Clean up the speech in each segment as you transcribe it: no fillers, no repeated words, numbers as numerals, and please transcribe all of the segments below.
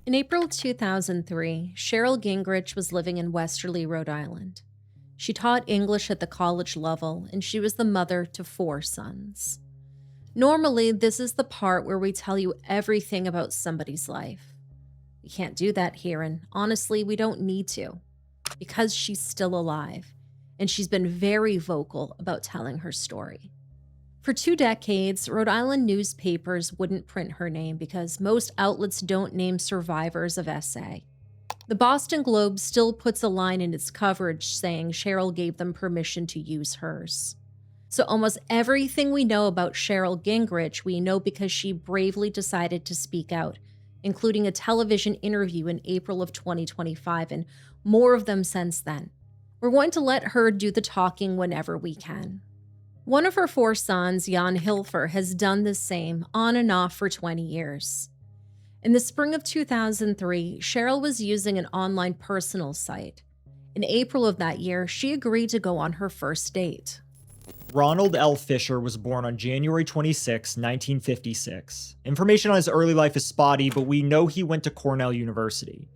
In April 2003, Cheryl Gingrich was living in Westerly, Rhode Island. She taught English at the college level, and she was the mother to 4 sons. Normally, this is the part where we tell you everything about somebody's life. We can't do that here, and honestly, we don't need to, because she's still alive, and she's been very vocal about telling her story. For 2 decades, Rhode Island newspapers wouldn't print her name because most outlets don't name survivors of SA. The Boston Globe still puts a line in its coverage saying Cheryl gave them permission to use hers. So almost everything we know about Cheryl Gingrich we know because she bravely decided to speak out, including a television interview in April of 2025 and more of them since then. We're going to let her do the talking whenever we can. One of her 4 sons, Jan Hilfer, has done the same on and off for 20 years. In the spring of 2003, Cheryl was using an online personal site. In April of that year, she agreed to go on her first date. Ronald L. Fischer was born on January 26, 1956. Information on his early life is spotty, but we know he went to Cornell University.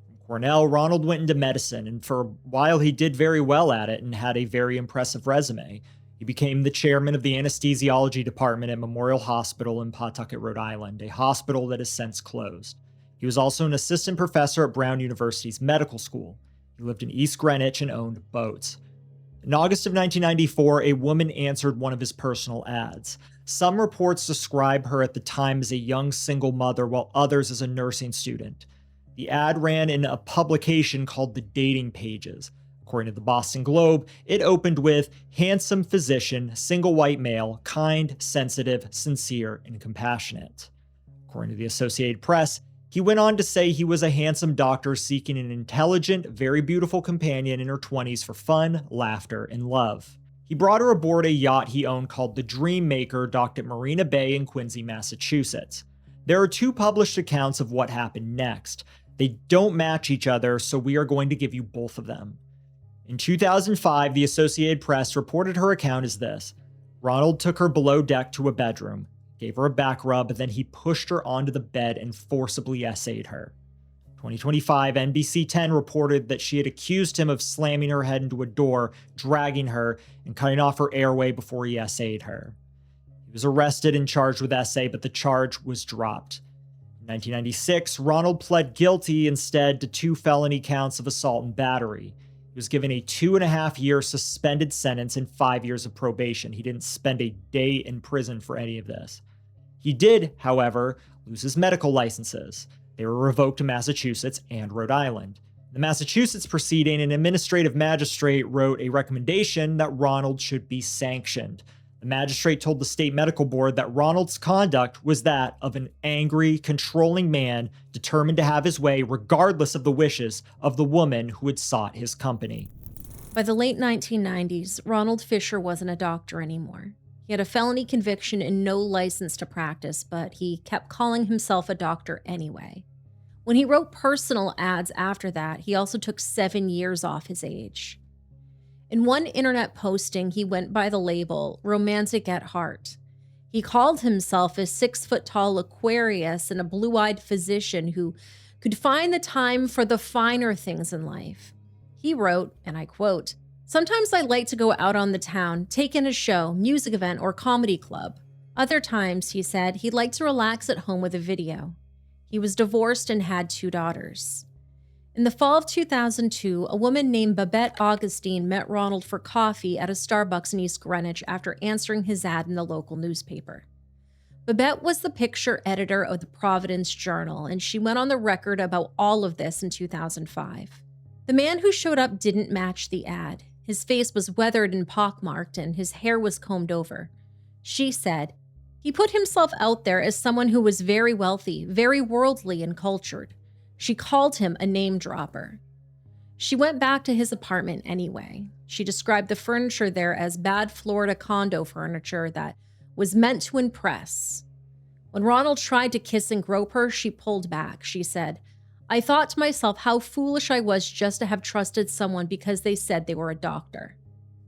From Cornell, Ronald went into medicine, and for a while he did very well at it and had a very impressive resume. He became the chairman of the anesthesiology department at Memorial Hospital in Pawtucket, Rhode Island, a hospital that has since closed. He was also an assistant professor at Brown University's medical school. He lived in East Greenwich and owned boats. In August of 1994, a woman answered one of his personal ads. Some reports describe her at the time as a young single mother, while others as a nursing student. The ad ran in a publication called The Dating Pages. According to the Boston Globe, it opened with, "Handsome physician, single white male, kind, sensitive, sincere, and compassionate." According to the Associated Press, he went on to say he was a handsome doctor seeking an intelligent, very beautiful companion in her 20s for fun, laughter, and love. He brought her aboard a yacht he owned called the Dream Maker, docked at Marina Bay in Quincy, Massachusetts. There are 2 published accounts of what happened next. They don't match each other, so we are going to give you both of them. In 2005, the Associated Press reported her account as this: Ronald took her below deck to a bedroom, gave her a back rub, then he pushed her onto the bed and forcibly essayed her. 2025, NBC 10 reported that she had accused him of slamming her head into a door, dragging her, and cutting off her airway before he essayed her. He was arrested and charged with essay, but the charge was dropped. In 1996, Ronald pled guilty instead to 2 felony counts of assault and battery. He was given a 2.5-year suspended sentence and 5 years of probation. He didn't spend a day in prison for any of this. He did, however, lose his medical licenses. They were revoked in Massachusetts and Rhode Island. In the Massachusetts proceeding, an administrative magistrate wrote a recommendation that Ronald should be sanctioned. The magistrate told the state medical board that Ronald's conduct was that of an angry, controlling man determined to have his way regardless of the wishes of the woman who had sought his company. By the late 1990s, Ronald Fischer wasn't a doctor anymore. He had a felony conviction and no license to practice, but he kept calling himself a doctor anyway. When he wrote personal ads after that, he also took 7 years off his age. In one internet posting, he went by the label Romantic at Heart. He called himself a 6-foot-tall Aquarius and a blue-eyed physician who could find the time for the finer things in life. He wrote, and I quote, "Sometimes I like to go out on the town, take in a show, music event, or comedy club. Other times," he said, he'd like to relax at home with a video. He was divorced and had 2 daughters. In the fall of 2002, a woman named Babette Augustine met Ronald for coffee at a Starbucks in East Greenwich after answering his ad in the local newspaper. Babette was the picture editor of the Providence Journal, and she went on the record about all of this in 2005. The man who showed up didn't match the ad. His face was weathered and pockmarked, and his hair was combed over. She said, "He put himself out there as someone who was very wealthy, very worldly and cultured." She called him a name dropper. She went back to his apartment anyway. She described the furniture there as bad Florida condo furniture that was meant to impress. When Ronald tried to kiss and grope her, she pulled back. She said, "I thought to myself how foolish I was just to have trusted someone because they said they were a doctor."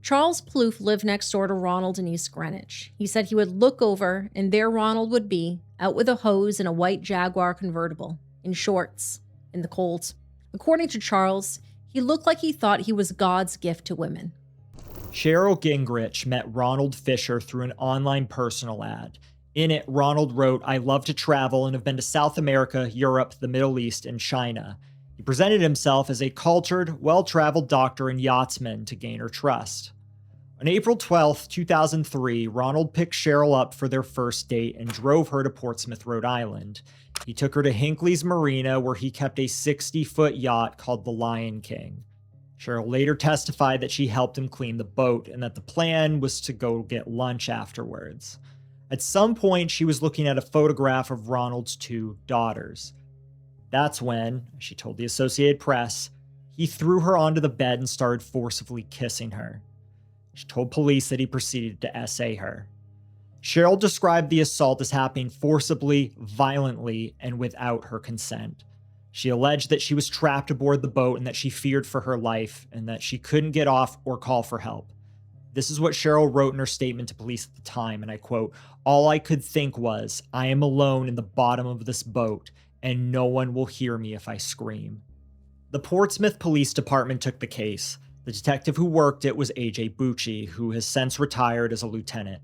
Charles Plouffe lived next door to Ronald in East Greenwich. He said he would look over, and there Ronald would be, out with a hose and a white Jaguar convertible. in shorts, in the cold. According to Charles, he looked like he thought he was God's gift to women. Cheryl Gingrich met Ronald Fischer through an online personal ad. In it, Ronald wrote, "I love to travel and have been to South America, Europe, the Middle East, and China." He presented himself as a cultured, well-traveled doctor and yachtsman to gain her trust. On April 12, 2003, Ronald picked Cheryl up for their first date and drove her to Portsmouth, Rhode Island. He took her to Hinckley's Marina, where he kept a 60-foot yacht called the Lion King. Cheryl later testified that she helped him clean the boat and that the plan was to go get lunch afterwards. At some point, she was looking at a photograph of Ronald's 2 daughters. That's when, as she told the Associated Press, he threw her onto the bed and started forcibly kissing her. She told police that he proceeded to essay her. Cheryl described the assault as happening forcibly, violently, and without her consent. She alleged that she was trapped aboard the boat and that she feared for her life and that she couldn't get off or call for help. This is what Cheryl wrote in her statement to police at the time, and I quote, "All I could think was, I am alone in the bottom of this boat, and no one will hear me if I scream." The Portsmouth Police Department took the case. The detective who worked it was A.J. Bucci, who has since retired as a lieutenant.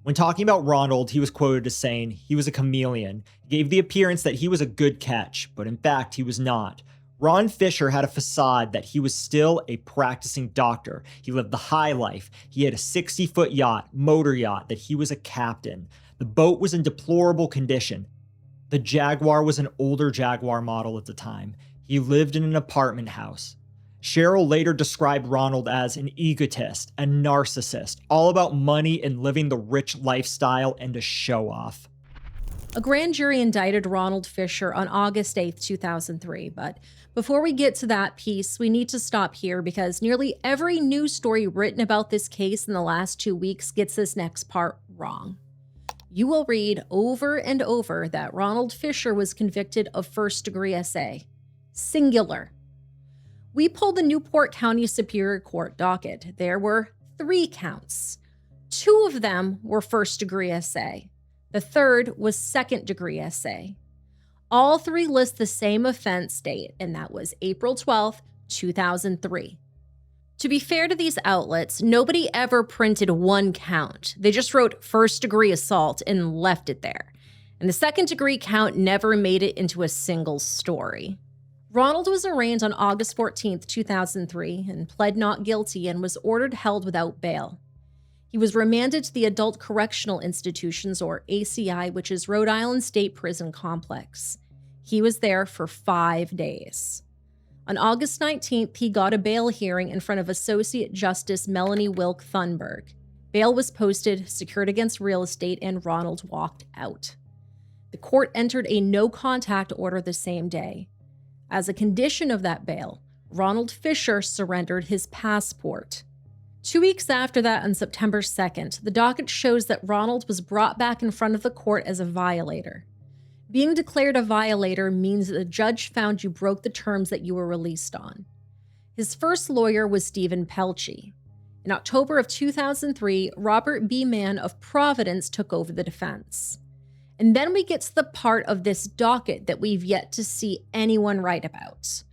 When talking about Ronald, he was quoted as saying, "He was a chameleon. He gave the appearance that he was a good catch, but in fact, he was not. Ron Fischer had a facade that he was still a practicing doctor. He lived the high life. He had a 60-foot yacht, motor yacht, that he was a captain. The boat was in deplorable condition. The Jaguar was an older Jaguar model at the time. He lived in an apartment house." Cheryl later described Ronald as an egotist, a narcissist, all about money and living the rich lifestyle and a show-off. A grand jury indicted Ronald Fischer on August 8, 2003, but before we get to that piece, we need to stop here because nearly every news story written about this case in the last 2 weeks gets this next part wrong. You will read over and over that Ronald Fischer was convicted of first-degree SA. Singular. We pulled the Newport County Superior Court docket. There were 3 counts. 2 of them were first-degree SA. The third was second-degree SA. All 3 list the same offense date, and that was April 12, 2003. To be fair to these outlets, nobody ever printed 1 count. They just wrote first-degree assault and left it there. And the second-degree count never made it into a single story. Ronald was arraigned on August 14, 2003, and pled not guilty and was ordered held without bail. He was remanded to the Adult Correctional Institutions, or ACI, which is Rhode Island State Prison Complex. He was there for 5 days. On August 19th, he got a bail hearing in front of Associate Justice Melanie Wilk Thunberg. Bail was posted, secured against real estate, and Ronald walked out. The court entered a no-contact order the same day. As a condition of that bail, Ronald Fischer surrendered his passport. 2 weeks after that, on September 2nd, the docket shows that Ronald was brought back in front of the court as a violator. Being declared a violator means that the judge found you broke the terms that you were released on. His first lawyer was Stephen Pelchy. In October of 2003, Robert B. Mann of Providence took over the defense. And then we get to the part of this docket that we've yet to see anyone write about.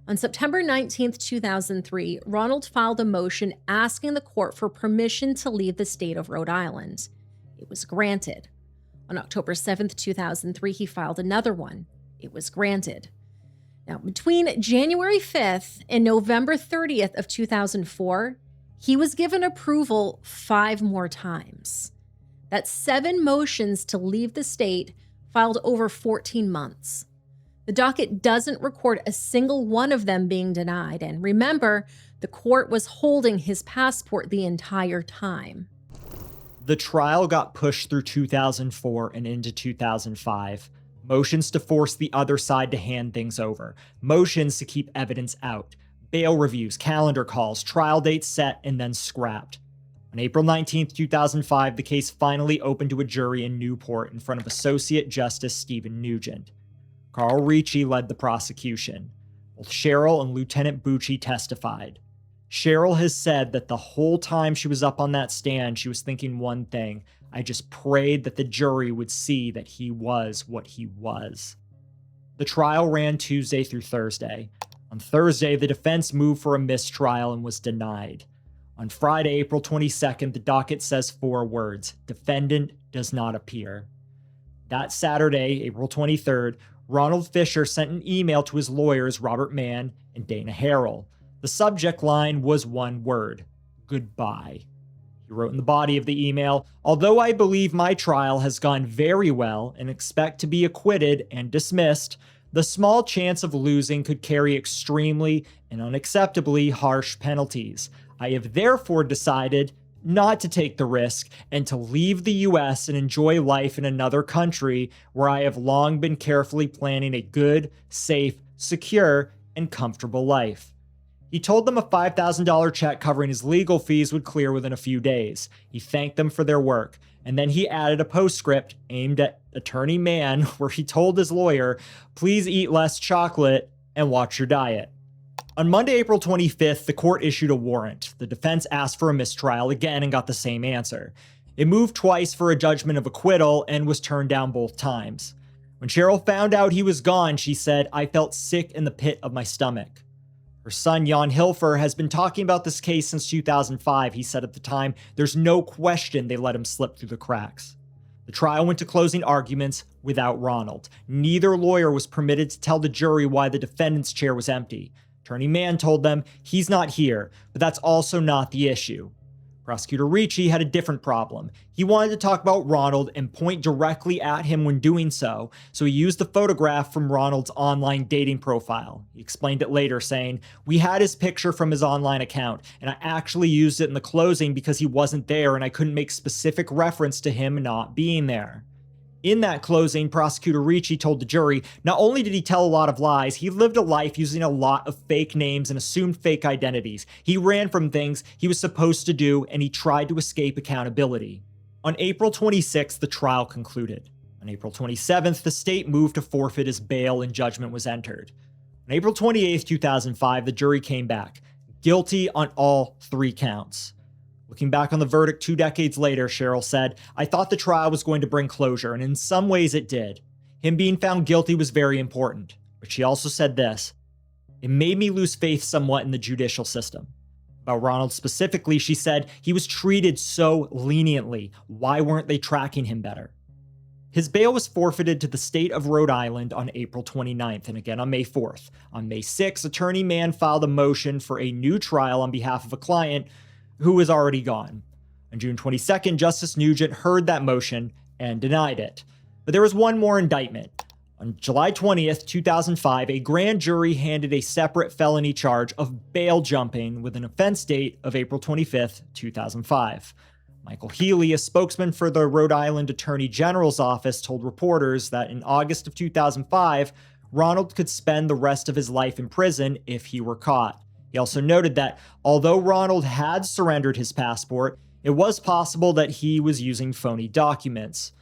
On September 19, 2003, Ronald filed a motion asking the court for permission to leave the state of Rhode Island. It was granted. On October 7, 2003, he filed another one. It was granted. Now, between January 5th and November 30th of 2004, he was given approval 5 more times. That's 7 motions to leave the state, filed over 14 months. The docket doesn't record a single one of them being denied, and remember, the court was holding his passport the entire time. The trial got pushed through 2004 and into 2005. Motions to force the other side to hand things over. Motions to keep evidence out. Bail reviews, calendar calls, trial dates set, and then scrapped. On April 19, 2005, the case finally opened to a jury in Newport in front of Associate Justice Stephen Nugent. Carl Ricci led the prosecution. Both Cheryl and Lieutenant Bucci testified. Cheryl has said that the whole time she was up on that stand, she was thinking one thing: I just prayed that the jury would see that he was what he was. The trial ran Tuesday through Thursday. On Thursday, the defense moved for a mistrial and was denied. On Friday, April 22nd, the docket says 4 words: defendant does not appear. That Saturday, April 23rd, Ronald Fischer sent an email to his lawyers, Robert Mann and Dana Harrell. The subject line was one word: goodbye. He wrote in the body of the email, "Although I believe my trial has gone very well and expect to be acquitted and dismissed, the small chance of losing could carry extremely and unacceptably harsh penalties. I have therefore decided not to take the risk and to leave the US and enjoy life in another country where I have long been carefully planning a good, safe, secure, and comfortable life." He told them a $5,000 check covering his legal fees would clear within a few days. He thanked them for their work, and then he added a postscript aimed at Attorney Mann where he told his lawyer, "Please eat less chocolate and watch your diet." On Monday, April 25th, the court issued a warrant. The defense asked for a mistrial again and got the same answer. It moved twice for a judgment of acquittal and was turned down both times. When Cheryl found out he was gone, she said, "I felt sick in the pit of my stomach." Her son, Jan Hilfer, has been talking about this case since 2005. He said at the time, "There's no question they let him slip through the cracks." The trial went to closing arguments without Ronald. Neither lawyer was permitted to tell the jury why the defendant's chair was empty. Attorney Mann told them he's not here, but that's also not the issue. Prosecutor Ricci had a different problem. He wanted to talk about Ronald and point directly at him when doing so he used the photograph from Ronald's online dating profile. He explained it later, saying, "We had his picture from his online account, and I actually used it in the closing because he wasn't there and I couldn't make specific reference to him not being there." In that closing, Prosecutor Ricci told the jury, not only did he tell a lot of lies, he lived a life using a lot of fake names and assumed fake identities. He ran from things he was supposed to do, and he tried to escape accountability. On April 26th, the trial concluded. On April 27th, the state moved to forfeit his bail and judgment was entered. On April 28th, 2005, the jury came back, guilty on all 3 counts. Looking back on the verdict 2 decades later, Cheryl said, "I thought the trial was going to bring closure, and in some ways it did. Him being found guilty was very important." But she also said this, "It made me lose faith somewhat in the judicial system." About Ronald specifically, she said, "He was treated so leniently. Why weren't they tracking him better?" His bail was forfeited to the state of Rhode Island on April 29th and again on May 4th. On May 6th, Attorney Mann filed a motion for a new trial on behalf of a client who was already gone. On June 22nd, Justice Nugent heard that motion and denied it. But there was one more indictment. On July 20th, 2005, a grand jury handed a separate felony charge of bail jumping with an offense date of April 25th, 2005. Michael Healy, a spokesman for the Rhode Island Attorney General's office, told reporters that in August of 2005, Ronald could spend the rest of his life in prison if he were caught. He also noted that although Ronald had surrendered his passport, it was possible that he was using phony documents.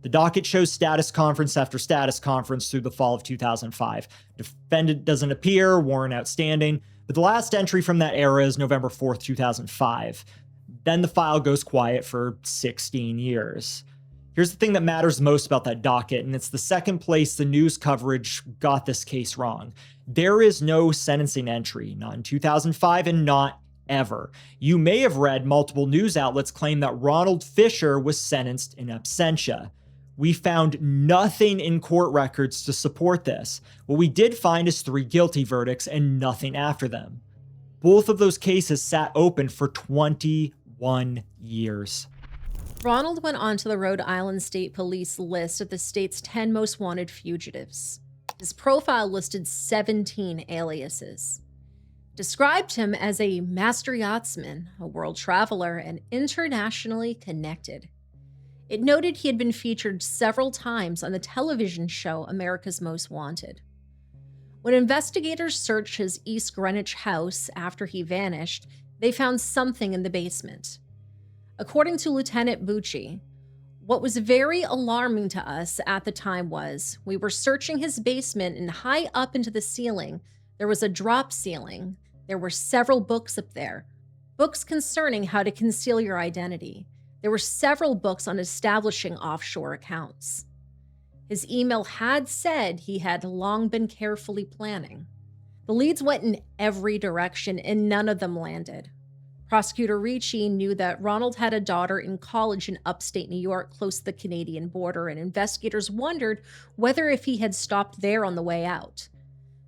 The docket shows status conference after status conference through the fall of 2005. Defendant doesn't appear, warrant outstanding, but the last entry from that era is November 4th, 2005. Then the file goes quiet for 16 years. Here's the thing that matters most about that docket, and it's the second place the news coverage got this case wrong. There is no sentencing entry, not in 2005 and not ever. You may have read multiple news outlets claim that Ronald Fischer was sentenced in absentia. We found nothing in court records to support this. What we did find is 3 guilty verdicts and nothing after them. Both of those cases sat open for 21 years. Ronald went onto the Rhode Island State Police list of the state's 10 most wanted fugitives. His profile listed 17 aliases. Described him as a master yachtsman, a world traveler, and internationally connected. It noted he had been featured several times on the television show America's Most Wanted. When investigators searched his East Greenwich house after he vanished, they found something in the basement. According to Lieutenant Bucci, what was very alarming to us at the time was we were searching his basement and high up into the ceiling, there was a drop ceiling. There were several books up there, books concerning how to conceal your identity. There were several books on establishing offshore accounts. His email had said he had long been carefully planning. The leads went in every direction and none of them landed. Prosecutor Ricci knew that Ronald had a daughter in college in upstate New York close to the Canadian border, and investigators wondered whether if he had stopped there on the way out.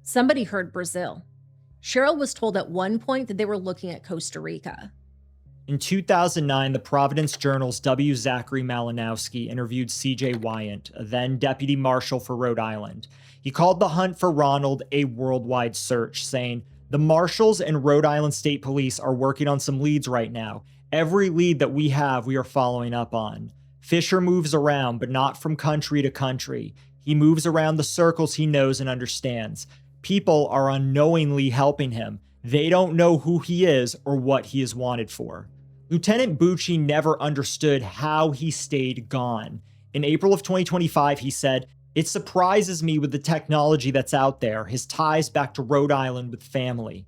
Somebody heard Brazil. Cheryl was told at one point that they were looking at Costa Rica. In 2009, the Providence Journal's W. Zachary Malinowski interviewed C.J. Wyant, a then deputy marshal for Rhode Island. He called the hunt for Ronald a worldwide search, saying, "The marshals and Rhode Island State Police are working on some leads right now. Every lead that we have, we are following up on. Fischer moves around, but not from country to country. He moves around the circles he knows and understands. People are unknowingly helping him. They don't know who he is or what he is wanted for." Lieutenant Bucci never understood how he stayed gone. In April of 2025, he said, "It surprises me with the technology that's out there, his ties back to Rhode Island with family."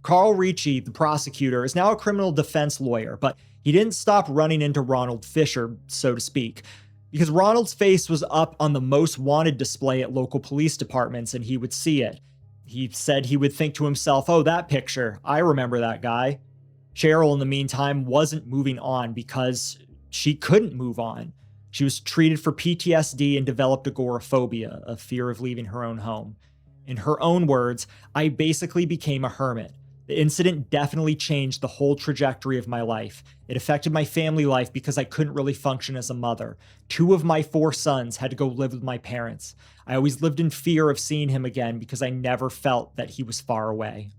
Carl Ricci, the prosecutor, is now a criminal defense lawyer, but he didn't stop running into Ronald Fischer, so to speak, because Ronald's face was up on the most wanted display at local police departments and he would see it. He said he would think to himself, "Oh, that picture, I remember that guy." Cheryl, in the meantime, wasn't moving on because she couldn't move on. She was treated for PTSD and developed agoraphobia, a fear of leaving her own home. In her own words, "I basically became a hermit. The incident definitely changed the whole trajectory of my life. It affected my family life because I couldn't really function as a mother. 2 of my 4 sons had to go live with my parents. I always lived in fear of seeing him again because I never felt that he was far away."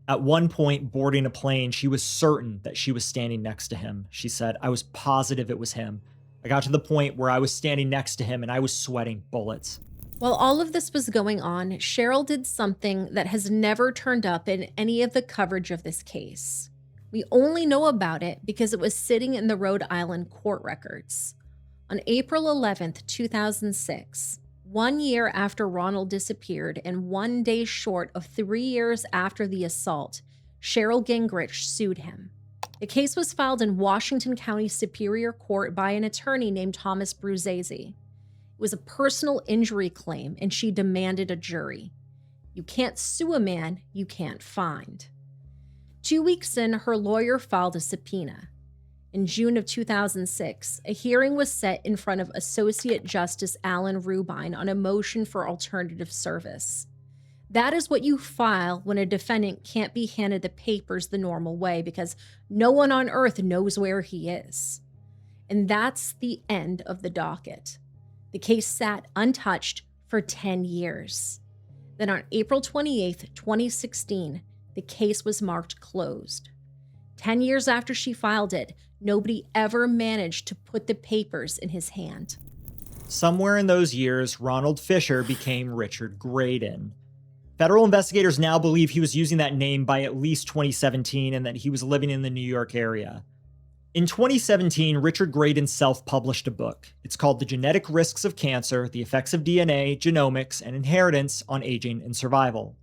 At one point, boarding a plane, she was certain that she was standing next to him. She said, "I was positive it was him. I got to the point where I was standing next to him and I was sweating bullets." While all of this was going on, Cheryl did something that has never turned up in any of the coverage of this case. We only know about it because it was sitting in the Rhode Island court records. On April 11th, 2006, 1 year after Ronald disappeared and 1 day short of 3 years after the assault, Cheryl Gingrich sued him. The case was filed in Washington County Superior Court by an attorney named Thomas Bruzzese. It was a personal injury claim, and she demanded a jury. You can't sue a man you can't find. 2 weeks in, her lawyer filed a subpoena. In June of 2006, a hearing was set in front of Associate Justice Alan Rubine on a motion for alternative service. That is what you file when a defendant can't be handed the papers the normal way because no one on earth knows where he is. And that's the end of the docket. The case sat untouched for 10 years. Then on April 28th, 2016, the case was marked closed. 10 years after she filed it, nobody ever managed to put the papers in his hand. Somewhere in those years, Ronald Fischer became Richard Graydon. Federal investigators now believe he was using that name by at least 2017 and that he was living in the New York area. In 2017, Richard Graydon self-published a book. It's called The Genetic Risks of Cancer, The Effects of DNA, Genomics, and Inheritance on Aging and Survival.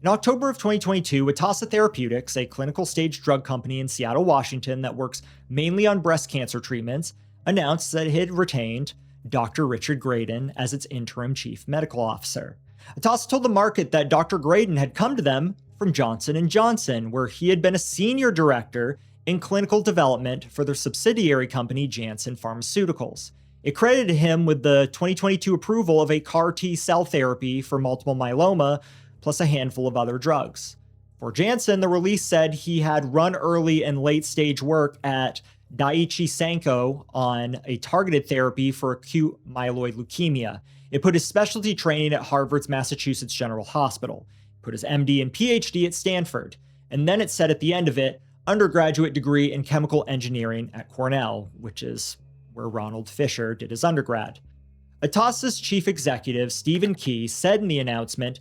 In October of 2022, Atassa Therapeutics, a clinical stage drug company in Seattle, Washington that works mainly on breast cancer treatments, announced that it had retained Dr. Richard Graydon as its interim chief medical officer. Atassa told the market that Dr. Graydon had come to them from Johnson & Johnson, where he had been a senior director in clinical development for their subsidiary company, Janssen Pharmaceuticals. It credited him with the 2022 approval of a CAR T cell therapy for multiple myeloma, plus a handful of other drugs. For Janssen, the release said he had run early and late-stage work at Daiichi Sankyo on a targeted therapy for acute myeloid leukemia. It put his specialty training at Harvard's Massachusetts General Hospital, put his MD and PhD at Stanford, and then it said at the end of it, undergraduate degree in chemical engineering at Cornell, which is where Ronald Fischer did his undergrad. Atassa's chief executive, Stephen Key, said in the announcement,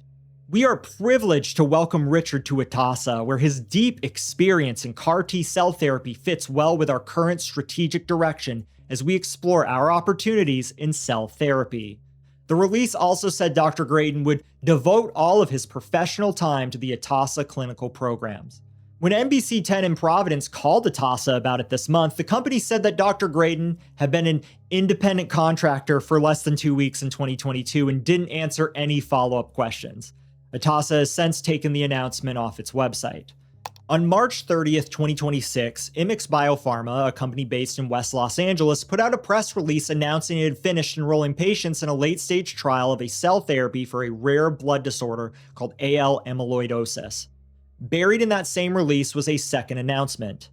"We are privileged to welcome Richard to Atassa, where his deep experience in CAR T cell therapy fits well with our current strategic direction as we explore our opportunities in cell therapy." The release also said Dr. Graydon would devote all of his professional time to the Atassa clinical programs. When NBC 10 in Providence called Atasa about it this month, the company said that Dr. Graydon had been an independent contractor for less than 2 weeks in 2022 and didn't answer any follow-up questions. Atasa has since taken the announcement off its website. On March 30th, 2026, Immix Biopharma, a company based in West Los Angeles, put out a press release announcing it had finished enrolling patients in a late-stage trial of a cell therapy for a rare blood disorder called AL amyloidosis. Buried in that same release was a second announcement.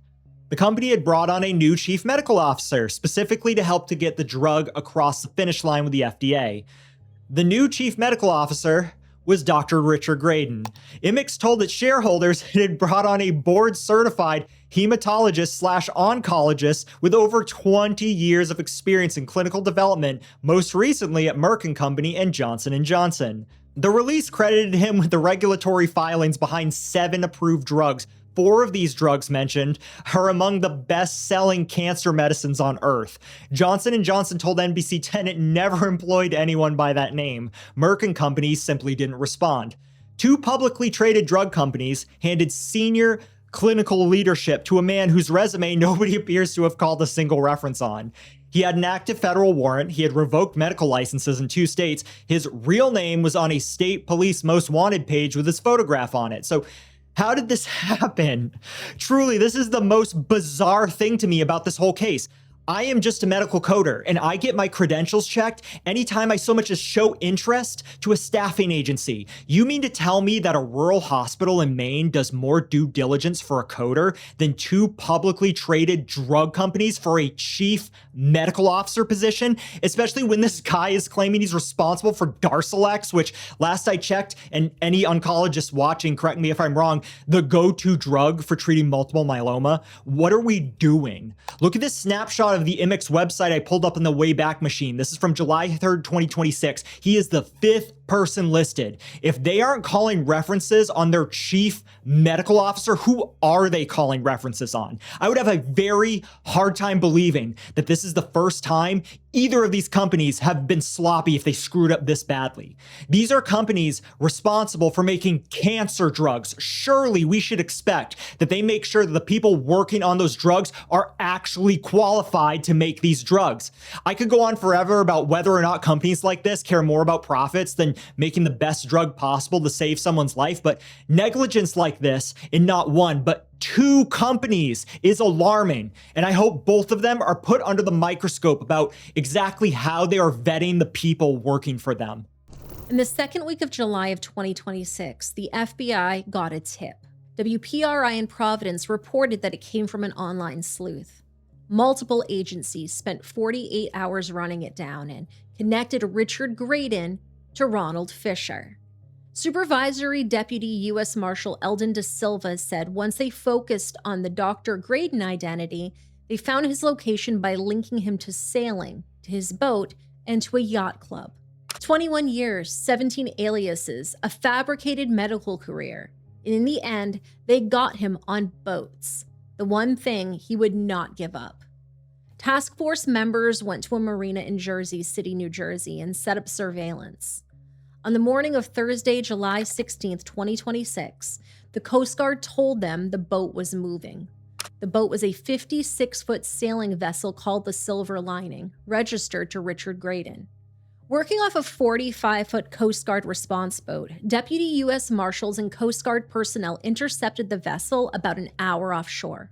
The company had brought on a new chief medical officer, specifically to help to get the drug across the finish line with the FDA. The new chief medical officer was Dr. Richard Graydon. Immix told its shareholders it had brought on a board-certified hematologist/oncologist with over 20 years of experience in clinical development, most recently at Merck & Company and Johnson & Johnson. The release credited him with the regulatory filings behind 7 approved drugs. 4 of these drugs mentioned are among the best-selling cancer medicines on Earth. Johnson & Johnson told NBC 10 it never employed anyone by that name. Merck & Company simply didn't respond. 2 publicly traded drug companies handed senior clinical leadership to a man whose resume nobody appears to have called a single reference on. He had an active federal warrant, he had revoked medical licenses in 2 states, his real name was on a state police most wanted page with his photograph on it. So how did this happen? Truly, this is the most bizarre thing to me about this whole case. I am just a medical coder, and I get my credentials checked anytime I so much as show interest to a staffing agency. You mean to tell me that a rural hospital in Maine does more due diligence for a coder than 2 publicly traded drug companies for a chief medical officer position? Especially when this guy is claiming he's responsible for Darzalex, which last I checked, and any oncologist watching, correct me if I'm wrong, the go-to drug for treating multiple myeloma. What are we doing? Look at this snapshot of the Immix website I pulled up in the Wayback Machine. This is from July 3rd, 2026. He is the 5th person listed. If they aren't calling references on their chief medical officer, who are they calling references on? I would have a very hard time believing that this is the first time either of these companies have been sloppy if they screwed up this badly. These are companies responsible for making cancer drugs. Surely we should expect that they make sure that the people working on those drugs are actually qualified to make these drugs. I could go on forever about whether or not companies like this care more about profits than making the best drug possible to save someone's life, but negligence like this in not 1, but 2 companies is alarming, and I hope both of them are put under the microscope about exactly how they are vetting the people working for them. In the second week of July of 2026, the FBI got a tip. WPRI in Providence reported that it came from an online sleuth. Multiple agencies spent 48 hours running it down and connected Richard Graydon to Ronald Fischer. Supervisory Deputy U.S. Marshal Eldon De Silva said once they focused on the Dr. Graydon identity, they found his location by linking him to sailing, to his boat, and to a yacht club. 21 years, 17 aliases, a fabricated medical career. And in the end, they got him on boats, the one thing he would not give up. Task force members went to a marina in Jersey City, New Jersey, and set up surveillance. On the morning of Thursday, July 16th, 2026, the Coast Guard told them the boat was moving. The boat was a 56-foot sailing vessel called the Silver Lining, registered to Richard Graydon. Working off a 45-foot Coast Guard response boat, Deputy U.S. Marshals and Coast Guard personnel intercepted the vessel about an hour offshore.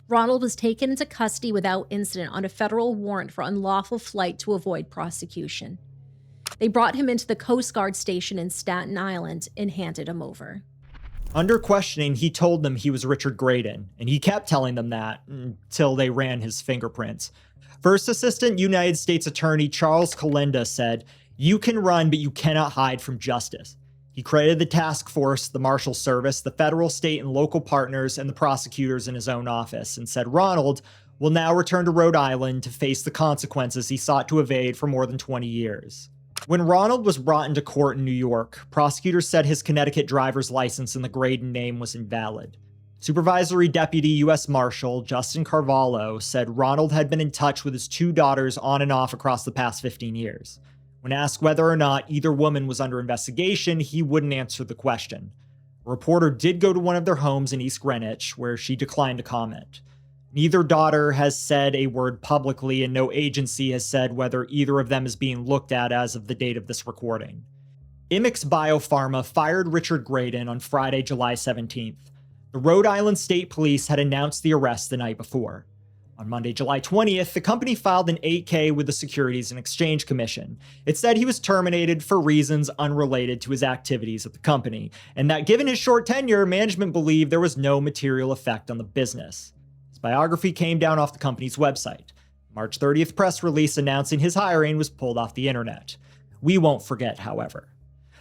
Ronald was taken into custody without incident on a federal warrant for unlawful flight to avoid prosecution. They brought him into the Coast Guard station in Staten Island and handed him over. Under questioning, he told them he was Richard Graydon, and he kept telling them that until they ran his fingerprints. First Assistant United States Attorney Charles Kalinda said, "You can run, but you cannot hide from justice." He credited the task force, the Marshal Service, the federal, state, and local partners, and the prosecutors in his own office, and said Ronald will now return to Rhode Island to face the consequences he sought to evade for more than 20 years. When Ronald was brought into court in New York, prosecutors said his Connecticut driver's license in the Graydon name was invalid. Supervisory Deputy U.S. Marshal Justin Carvalho said Ronald had been in touch with his 2 daughters on and off across the past 15 years. When asked whether or not either woman was under investigation, he wouldn't answer the question. reporter did go to one of their homes in East Greenwich, where she declined to comment. Neither daughter has said a word publicly, and no agency has said whether either of them is being looked at as of the date of this recording. Immix Biopharma fired Richard Graydon on Friday, July 17th. The Rhode Island State Police had announced the arrest the night before. On Monday, July 20th, the company filed an 8K with the Securities and Exchange Commission. It said he was terminated for reasons unrelated to his activities at the company, and that given his short tenure, management believed there was no material effect on the business. His biography came down off the company's website. March 30th press release announcing his hiring was pulled off the internet. We won't forget, however.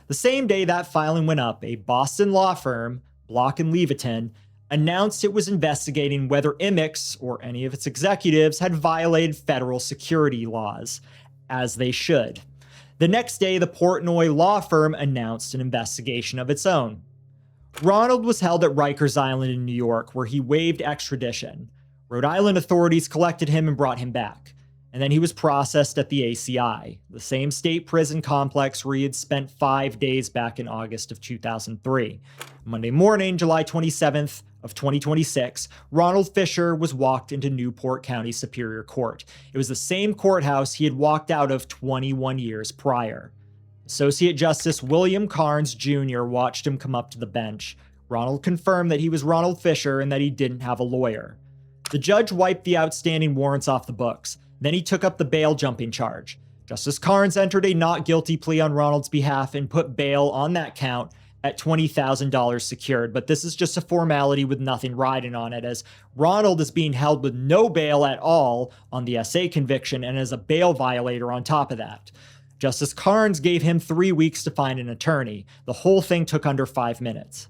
The same day that filing went up, a Boston law firm, Block & Leavitt, announced it was investigating whether Immix or any of its executives had violated federal security laws, as they should. The next day, the Portnoy law firm announced an investigation of its own. Ronald was held at Rikers Island in New York, where he waived extradition. Rhode Island authorities collected him and brought him back. And then he was processed at the ACI, the same state prison complex where he had spent 5 days back in August of 2003. Monday morning, July 27th of 2026, Ronald Fischer was walked into Newport County Superior Court. It was the same courthouse he had walked out of 21 years prior. Associate Justice William Carnes Jr. watched him come up to the bench. Ronald confirmed that he was Ronald Fischer and that he didn't have a lawyer. The judge wiped the outstanding warrants off the books. Then he took up the bail jumping charge. Justice Carnes entered a not guilty plea on Ronald's behalf and put bail on that count at $20,000 secured, but this is just a formality with nothing riding on it, as Ronald is being held with no bail at all on the SA conviction and as a bail violator on top of that. Justice Carnes gave him 3 weeks to find an attorney. The whole thing took under 5 minutes.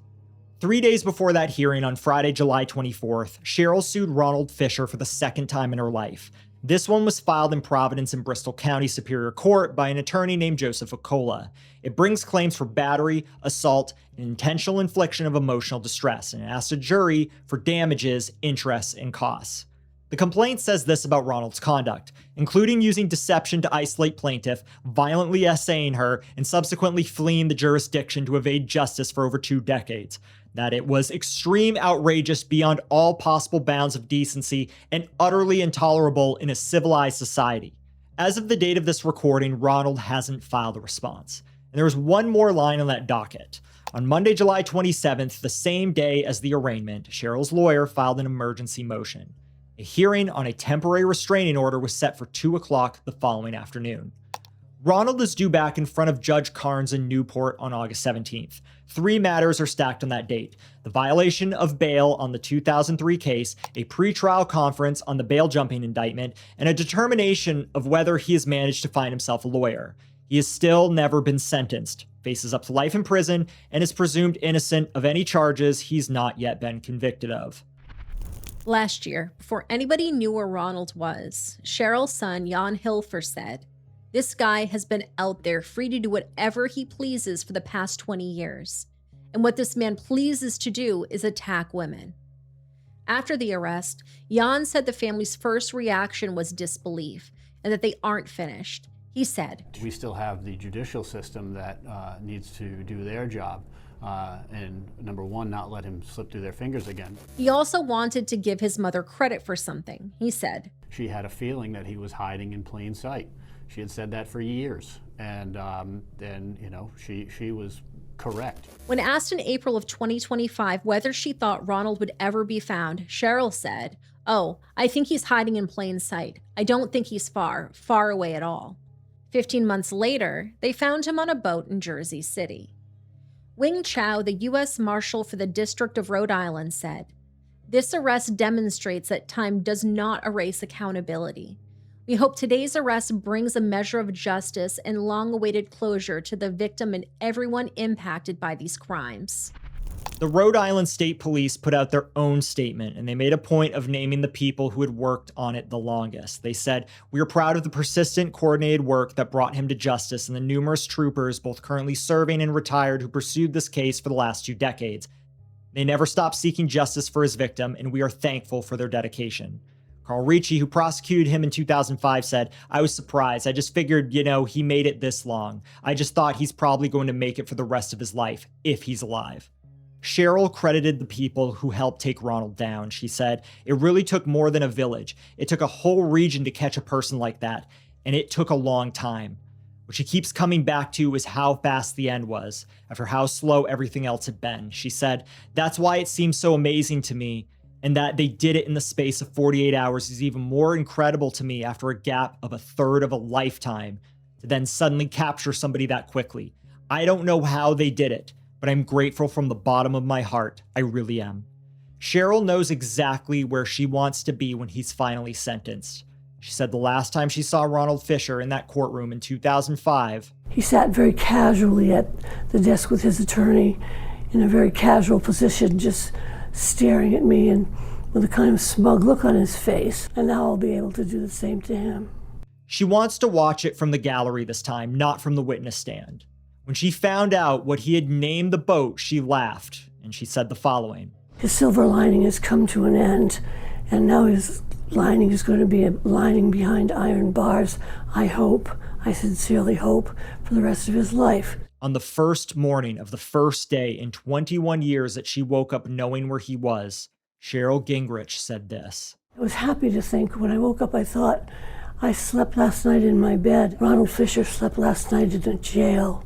3 days before that hearing on Friday, July 24th, Cheryl sued Ronald Fischer for the second time in her life. This one was filed in Providence and Bristol County Superior Court by an attorney named Joseph Ocola. It brings claims for battery, assault, and intentional infliction of emotional distress, and it asks a jury for damages, interest, and costs. The complaint says this about Ronald's conduct, including using deception to isolate plaintiff, violently essaying her, and subsequently fleeing the jurisdiction to evade justice for over 2 decades. That it was extreme, outrageous, beyond all possible bounds of decency, and utterly intolerable in a civilized society. As of the date of this recording, Ronald hasn't filed a response. And there was one more line on that docket. On Monday, July 27th, the same day as the arraignment, Cheryl's lawyer filed an emergency motion. A hearing on a temporary restraining order was set for 2 o'clock the following afternoon. Ronald is due back in front of Judge Carnes in Newport on August 17th. 3 matters are stacked on that date: the violation of bail on the 2003 case, a pretrial conference on the bail jumping indictment, and a determination of whether he has managed to find himself a lawyer. He has still never been sentenced, faces up to life in prison, and is presumed innocent of any charges he's not yet been convicted of. Last year, before anybody knew where Ronald was, Cheryl's son, Jan Hilfer, said, "This guy has been out there free to do whatever he pleases for the past 20 years. And what this man pleases to do is attack women." After the arrest, Jan said the family's first reaction was disbelief and that they aren't finished. He said, "We still have the judicial system that needs to do their job. And number one, not let him slip through their fingers again." He also wanted to give his mother credit for something. He said, "She had a feeling that he was hiding in plain sight. She had said that for years, and then, she was correct." When asked in April of 2025 whether she thought Ronald would ever be found, Cheryl said, "Oh, I think he's hiding in plain sight. I don't think he's far away at all." 15 months later, they found him on a boat in Jersey City. Wing Chow, the U.S. Marshal for the District of Rhode Island, said, "This arrest demonstrates that time does not erase accountability. We hope today's arrest brings a measure of justice and long-awaited closure to the victim and everyone impacted by these crimes." The Rhode Island State Police put out their own statement, and they made a point of naming the people who had worked on it the longest. They said, "We are proud of the persistent, coordinated work that brought him to justice and the numerous troopers, both currently serving and retired, who pursued this case for the last 2 decades. They never stopped seeking justice for his victim, and we are thankful for their dedication." Carl Ricci, who prosecuted him in 2005, said, "I was surprised. I just figured, he made it this long. I just thought he's probably going to make it for the rest of his life, if he's alive." Cheryl credited the people who helped take Ronald down. She said, "It really took more than a village. It took a whole region to catch a person like that, and it took a long time." What she keeps coming back to is how fast the end was, after how slow everything else had been. She said, "That's why it seems so amazing to me, and that they did it in the space of 48 hours is even more incredible to me after a gap of a third of a lifetime, to then suddenly capture somebody that quickly. I don't know how they did it, but I'm grateful from the bottom of my heart. I really am." Cheryl knows exactly where she wants to be when he's finally sentenced. She said the last time she saw Ronald Fischer in that courtroom in 2005, he sat very casually at the desk with his attorney in a very casual position, just staring at me and with a kind of smug look on his face. And now I'll be able to do the same to him. she wants to watch it from the gallery this time, not from the witness stand. When she found out what he had named the boat, she laughed, and she said the following. His silver lining has come to an end, and now his lining is going to be a lining behind iron bars, I sincerely hope, for the rest of his life. On the first morning of the first day in 21 years that she woke up knowing where he was, Cheryl Gingrich said this. I was happy to think, when I woke up, I thought, I slept last night in my bed. Ronald Fischer slept last night in a jail.